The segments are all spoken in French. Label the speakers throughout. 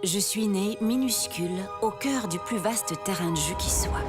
Speaker 1: Je suis née minuscule au cœur du plus vaste terrain de jeu qui soit.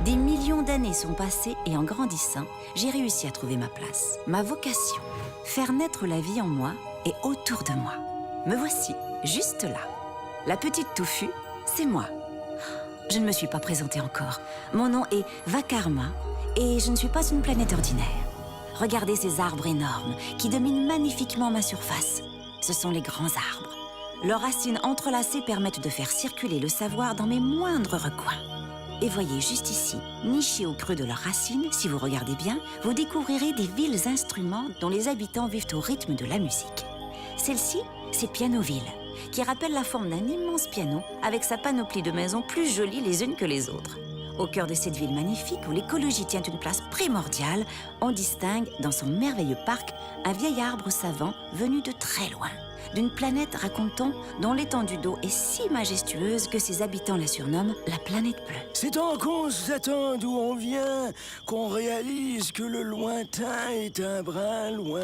Speaker 1: Des millions d'années sont passées et en grandissant, j'ai réussi à trouver ma place, ma vocation. Faire naître la vie en moi et autour de moi. Me voici, juste là. La petite touffue, c'est moi. Je ne me suis pas présentée encore. Mon nom est Vakarma et je ne suis pas une planète ordinaire. Regardez ces arbres énormes qui dominent magnifiquement ma surface. Ce sont les grands arbres. Leurs racines entrelacées permettent de faire circuler le savoir dans mes moindres recoins. Et voyez juste ici, nichés au creux de leurs racines, si vous regardez bien, vous découvrirez des vils instruments dont les habitants vivent au rythme de la musique. Celle-ci, c'est Pianoville, qui rappelle la forme d'un immense piano avec sa panoplie de maisons plus jolies les unes que les autres. Au cœur de cette ville magnifique où l'écologie tient une place primordiale, on distingue dans son merveilleux parc un vieil arbre savant venu de très loin. D'une planète, raconte-t-on, dont l'étendue d'eau est si majestueuse que ses habitants la surnomment la planète bleue.
Speaker 2: C'est en constatant d'où on vient qu'on réalise que le lointain est un brin loin.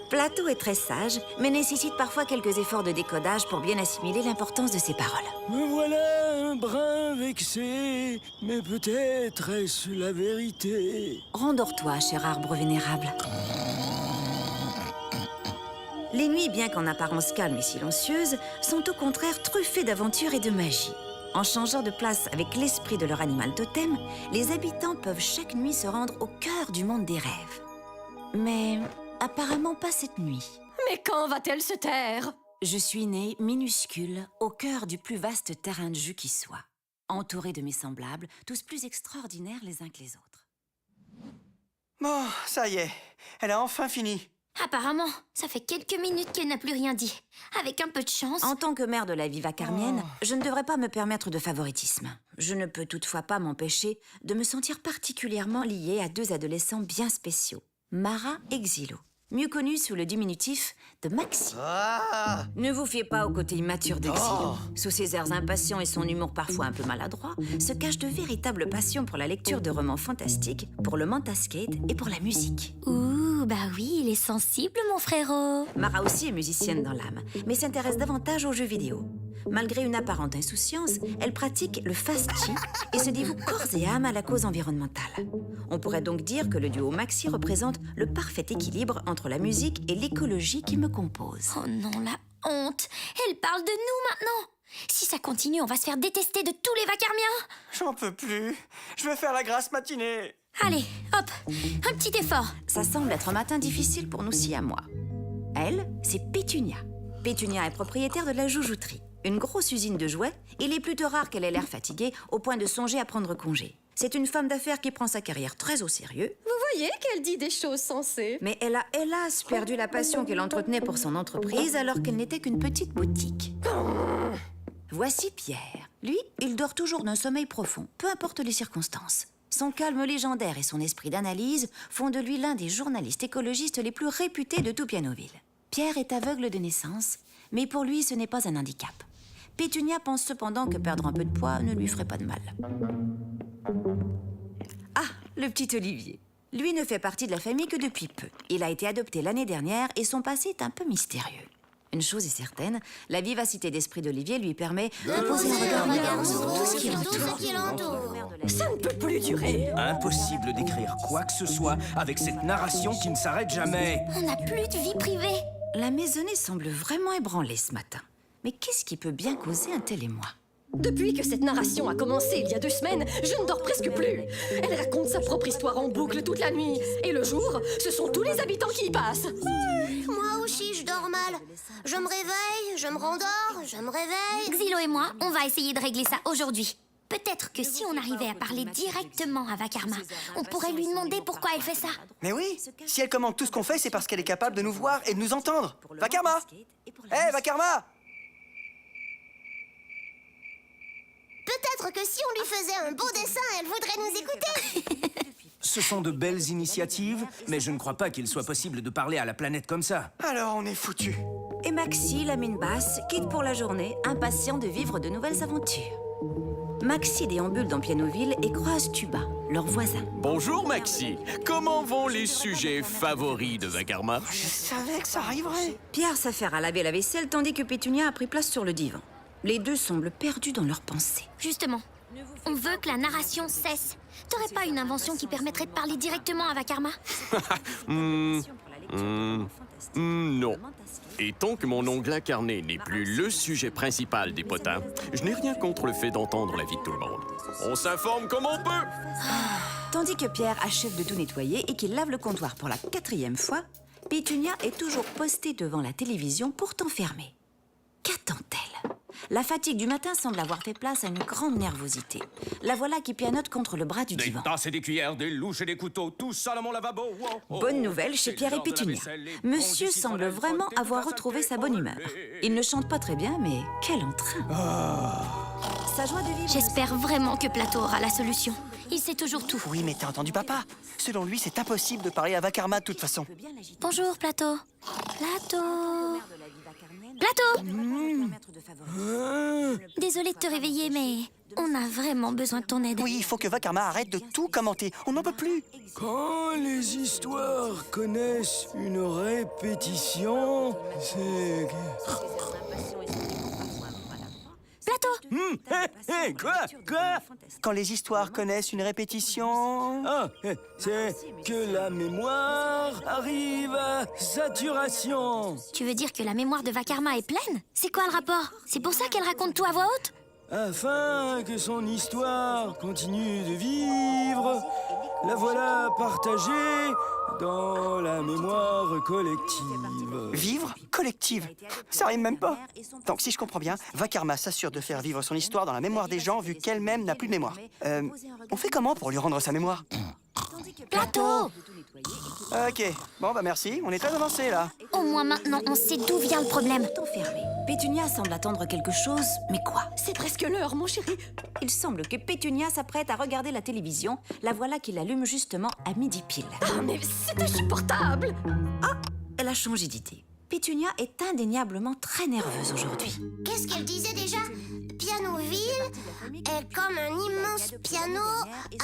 Speaker 1: Plato est très sage, mais nécessite parfois quelques efforts de décodage pour bien assimiler l'importance de ses paroles.
Speaker 2: Me voilà un brin vexé, mais peut-être est-ce la vérité.
Speaker 1: Rendors-toi, cher arbre vénérable. Les nuits, bien qu'en apparence calmes et silencieuses, sont au contraire truffées d'aventures et de magie. En changeant de place avec l'esprit de leur animal totem, les habitants peuvent chaque nuit se rendre au cœur du monde des rêves. Mais apparemment pas cette nuit.
Speaker 3: Mais quand va-t-elle se taire?
Speaker 1: Je suis née minuscule au cœur du plus vaste terrain de jeu qui soit, entourée de mes semblables, tous plus extraordinaires les uns que les autres.
Speaker 4: Bon, ça y est, elle a enfin fini.
Speaker 5: Apparemment, ça fait quelques minutes qu'elle n'a plus rien dit. Avec un peu de chance...
Speaker 1: En tant que mère de la vie vacarmienne, je ne devrais pas me permettre de favoritisme. Je ne peux toutefois pas m'empêcher de me sentir particulièrement liée à deux adolescents bien spéciaux, Mara et Xylo, mieux connus sous le diminutif de Maxi. Ne vous fiez pas au côté immature de Xylo. Sous ses airs impatients et son humour parfois un peu maladroit, se cachent de véritables passions pour la lecture de romans fantastiques, pour le mantaskate et pour la musique.
Speaker 5: Ouh, bah oui, il est sensible, mon frérot.
Speaker 1: Mara aussi est musicienne dans l'âme, mais s'intéresse davantage aux jeux vidéo. Malgré une apparente insouciance, elle pratique le fast-chi et se dévoue corps et âme à la cause environnementale. On pourrait donc dire que le duo Maxi représente le parfait équilibre entre la musique et l'écologie qui me compose.
Speaker 5: Oh non, la honte. Elle parle de nous maintenant. Si ça continue, on va se faire détester de tous les vacarmiens.
Speaker 4: J'en peux plus. Je vais faire la grasse matinée.
Speaker 5: Allez, hop, un petit effort.
Speaker 1: Ça semble être un matin difficile pour nous siamois. Elle, c'est Pétunia. Pétunia est propriétaire de la joujouterie, une grosse usine de jouets. Il est plutôt rare qu'elle ait l'air fatiguée au point de songer à prendre congé. C'est une femme d'affaires qui prend sa carrière très au sérieux.
Speaker 3: Vous voyez qu'elle dit des choses sensées.
Speaker 1: Mais elle a, hélas, perdu la passion qu'elle entretenait pour son entreprise alors qu'elle n'était qu'une petite boutique. Voici Pierre. Lui, il dort toujours d'un sommeil profond, peu importe les circonstances. Son calme légendaire et son esprit d'analyse font de lui l'un des journalistes écologistes les plus réputés de tout Pianoville. Pierre est aveugle de naissance, mais pour lui, ce n'est pas un handicap. Pétunia pense cependant que perdre un peu de poids ne lui ferait pas de mal. Ah, le petit Olivier. Lui ne fait partie de la famille que depuis peu. Il a été adopté l'année dernière et son passé est un peu mystérieux. Une chose est certaine, la vivacité d'esprit d'Olivier lui permet de poser un regard sur tout ce qui l'entoure.
Speaker 3: Ça ne peut plus durer.
Speaker 2: Impossible d'écrire quoi que ce soit avec cette narration qui ne s'arrête jamais.
Speaker 5: On n'a plus de vie privée.
Speaker 1: La maisonnée semble vraiment ébranlée ce matin. Mais qu'est-ce qui peut bien causer un tel émoi?
Speaker 3: Depuis que cette narration a commencé il y a 2 semaines, je ne dors presque plus. Elle raconte sa propre histoire en boucle toute la nuit. Et le jour, ce sont tous les habitants qui y passent.
Speaker 6: Moi aussi, je dors mal. Je me réveille, je me rendors, je me réveille.
Speaker 5: Xylo et moi, on va essayer de régler ça aujourd'hui. Peut-être que si on arrivait à parler directement à Vakarma, on pourrait lui demander pourquoi elle fait ça.
Speaker 4: Mais oui, si elle commande tout ce qu'on fait, c'est parce qu'elle est capable de nous voir et de nous entendre. Vakarma! Hé, Vakarma!
Speaker 6: Peut-être que si on lui faisait un beau dessin, elle voudrait nous écouter.
Speaker 2: Ce sont de belles initiatives, mais je ne crois pas qu'il soit possible de parler à la planète comme ça.
Speaker 4: Alors on est foutus.
Speaker 1: Et Maxi, la mine basse, quitte pour la journée, impatient de vivre de nouvelles aventures. Maxi déambule dans Pianoville et croise Tuba, leur voisin.
Speaker 7: Bonjour Maxi, comment vont les sujets favoris de Vakarma?
Speaker 4: Je savais que ça arriverait.
Speaker 1: Pierre s'affaire à laver la vaisselle tandis que Pétunia a pris place sur le divan. Les deux semblent perdus dans leurs pensées.
Speaker 5: Justement, on veut que la narration cesse. T'aurais pas une invention qui permettrait de parler directement à Vakarma?
Speaker 7: Non. Et tant que mon ongle incarné n'est plus le sujet principal des potins, je n'ai rien contre le fait d'entendre la vie de tout le monde. On s'informe comme on peut.
Speaker 1: Tandis que Pierre achève de tout nettoyer et qu'il lave le comptoir pour la 4e fois, Pétunia est toujours postée devant la télévision pourtant fermée. Qu'attend-elle? La fatigue du matin semble avoir fait place à une grande nervosité. La voilà qui pianote contre le bras du
Speaker 8: Des
Speaker 1: divan.
Speaker 8: tasses et des cuillères, des louches et des couteaux, tout ça dans mon lavabo. Wow, oh,
Speaker 1: Bonne nouvelle chez
Speaker 8: c'est
Speaker 1: Pierre et
Speaker 8: l'heure de la
Speaker 1: Pétunia.
Speaker 8: vaisselle, les
Speaker 1: Monsieur
Speaker 8: bons
Speaker 1: semble
Speaker 8: citronelles
Speaker 1: vraiment
Speaker 8: frottées,
Speaker 1: avoir
Speaker 8: tout
Speaker 1: retrouvé
Speaker 8: ça
Speaker 1: sa bonne humeur.
Speaker 8: fait.
Speaker 1: Il ne chante pas très bien, mais quel entrain! Sa joie de vivre.
Speaker 5: J'espère vraiment que Plateau aura la solution. Il sait toujours tout.
Speaker 4: Oui, mais t'as entendu papa. Selon lui, c'est impossible de parler à Vakarma de toute façon.
Speaker 5: Bonjour, Plateau. Plateau. Plateau! Désolée de te réveiller, mais on a vraiment besoin de ton aide.
Speaker 4: Oui, il faut que Vakarma arrête de tout commenter. On n'en peut plus.
Speaker 2: Quand les histoires connaissent une répétition, c'est...
Speaker 5: Plateau!
Speaker 2: Quoi?
Speaker 4: Quand les histoires connaissent une répétition...
Speaker 2: Ah, c'est que la mémoire arrive à saturation.
Speaker 5: Tu veux dire que la mémoire de Vakarma est pleine? C'est quoi le rapport? C'est pour ça qu'elle raconte tout à voix haute?
Speaker 2: Afin que son histoire continue de vivre, la voilà partagée dans la mémoire collective.
Speaker 4: Vivre collective. Ça rime même pas. Donc, si je comprends bien, Vakarma s'assure de faire vivre son histoire dans la mémoire des gens vu qu'elle-même n'a plus de mémoire. On fait comment pour lui rendre sa mémoire?
Speaker 5: Plateau!
Speaker 4: Ok. Bon, bah merci. On est très avancé, là.
Speaker 5: Au moins maintenant, on sait d'où vient le problème.
Speaker 1: Pourtant fermé. Pétunia semble attendre quelque chose, mais quoi?
Speaker 3: C'est presque l'heure, mon chéri.
Speaker 1: Il semble que Pétunia s'apprête à regarder la télévision. La voilà qui l'allume justement à midi pile.
Speaker 3: Ah, mais c'est insupportable.
Speaker 1: Elle a changé d'idée. Pétunia est indéniablement très nerveuse aujourd'hui.
Speaker 6: Qu'est-ce qu'elle disait déjà? Pianoville est comme un immense piano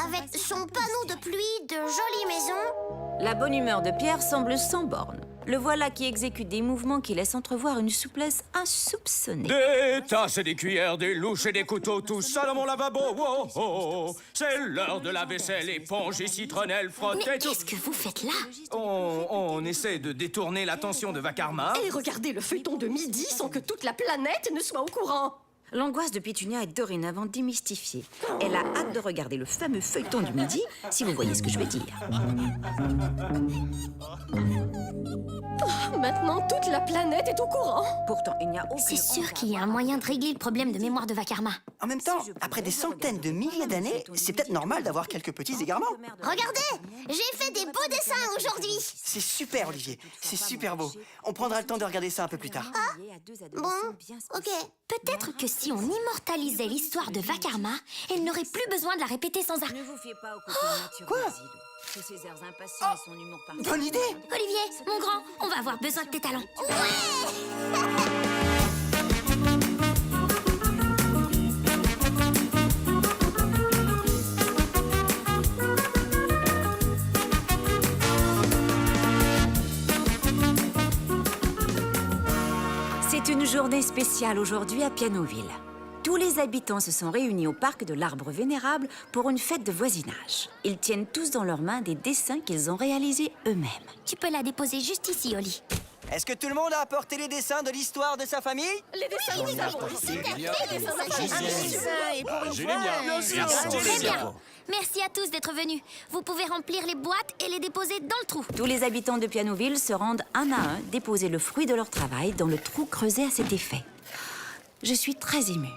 Speaker 6: avec son panneau de pluie, de jolies maisons.
Speaker 1: La bonne humeur de Pierre semble sans borne. Le voilà qui exécute des mouvements qui laissent entrevoir une souplesse insoupçonnée.
Speaker 8: Des tasses et des cuillères, des louches et des couteaux, tout ça dans mon lavabo. Wow, oh, c'est l'heure de la vaisselle, éponge et citronnelle frottée.
Speaker 5: Mais qu'est-ce que vous faites là?
Speaker 8: On essaie de détourner l'attention de Vakarma.
Speaker 3: Et regardez le feuilleton de midi sans que toute la planète ne soit au courant.
Speaker 1: L'angoisse de Pétunia est dorénavant démystifiée. Elle a hâte de regarder le fameux feuilleton du midi, si vous voyez ce que je veux dire.
Speaker 3: Maintenant, toute la planète est au courant.
Speaker 1: Pourtant, il n'y a aucune...
Speaker 5: C'est sûr qu'il y a un moyen de régler le problème de mémoire de Vakarma.
Speaker 4: En même temps, après des centaines de milliers d'années, c'est peut-être normal d'avoir quelques petits égarements.
Speaker 6: Regardez, j'ai fait des beaux dessins aujourd'hui.
Speaker 4: C'est super, Olivier. C'est super beau. On prendra le temps de regarder ça un peu plus tard.
Speaker 6: Bon, ok.
Speaker 5: Peut-être que si on immortalisait l'histoire de Vakarma, elle n'aurait plus besoin de la répéter sans arrêt.
Speaker 1: Ne vous fiez pas au côté naturel
Speaker 4: Quoi?
Speaker 1: d'Isidore. Tous ses airs impatients et son humour parfait.
Speaker 4: Bonne idée!
Speaker 5: Olivier, mon grand, on va avoir besoin de tes talents.
Speaker 1: C'est une journée spéciale aujourd'hui à Pianoville. Tous les habitants se sont réunis au parc de l'Arbre Vénérable pour une fête de voisinage. Ils tiennent tous dans leurs mains des dessins qu'ils ont réalisés eux-mêmes.
Speaker 5: Tu peux la déposer juste ici, Oli.
Speaker 4: Est-ce que tout le monde a apporté les dessins de l'histoire de sa famille?
Speaker 3: Les dessins, nous avons ici. Les dessins de
Speaker 8: J'ai les miens.
Speaker 5: Très bien. Merci à tous d'être venus. Vous pouvez remplir les boîtes et les déposer dans le trou.
Speaker 1: Tous les habitants de Pianoville se rendent un à un déposer le fruit de leur travail dans le trou creusé à cet effet. Je suis très émue.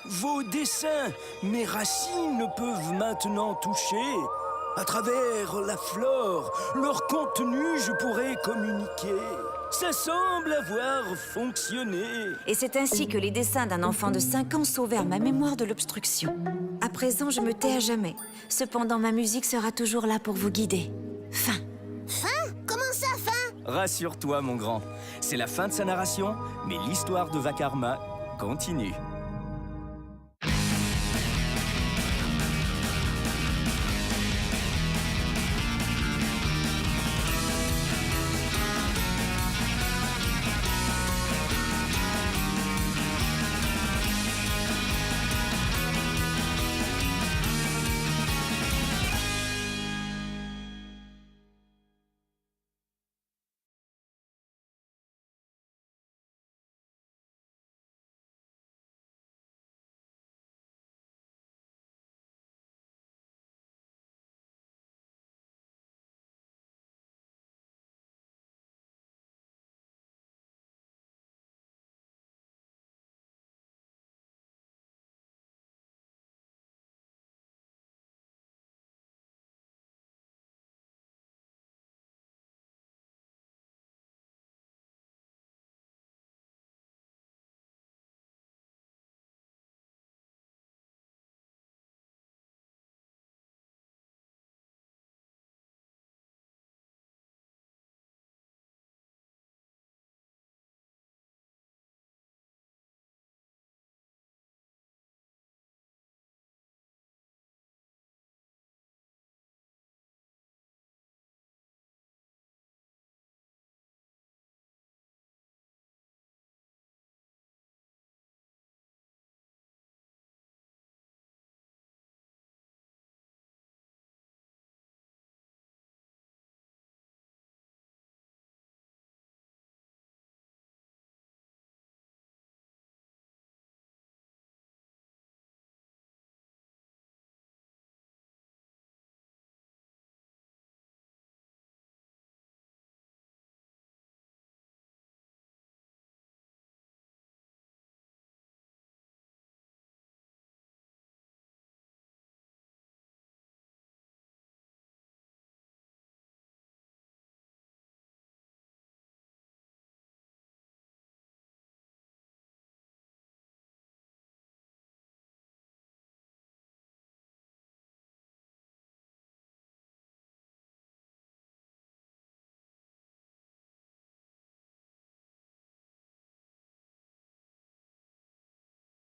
Speaker 2: Vos dessins, mes racines peuvent maintenant toucher. À travers la flore, leur contenu, je pourrais communiquer. Ça semble avoir fonctionné.
Speaker 1: Et c'est ainsi que les dessins d'un enfant de 5 ans sauvèrent ma mémoire de l'obstruction. À présent, je me tais à jamais. Cependant, ma musique sera toujours là pour vous guider. Fin.
Speaker 6: Comment ça, fin?
Speaker 8: Rassure-toi, mon grand. C'est la fin de sa narration, mais l'histoire de Vakarma continue.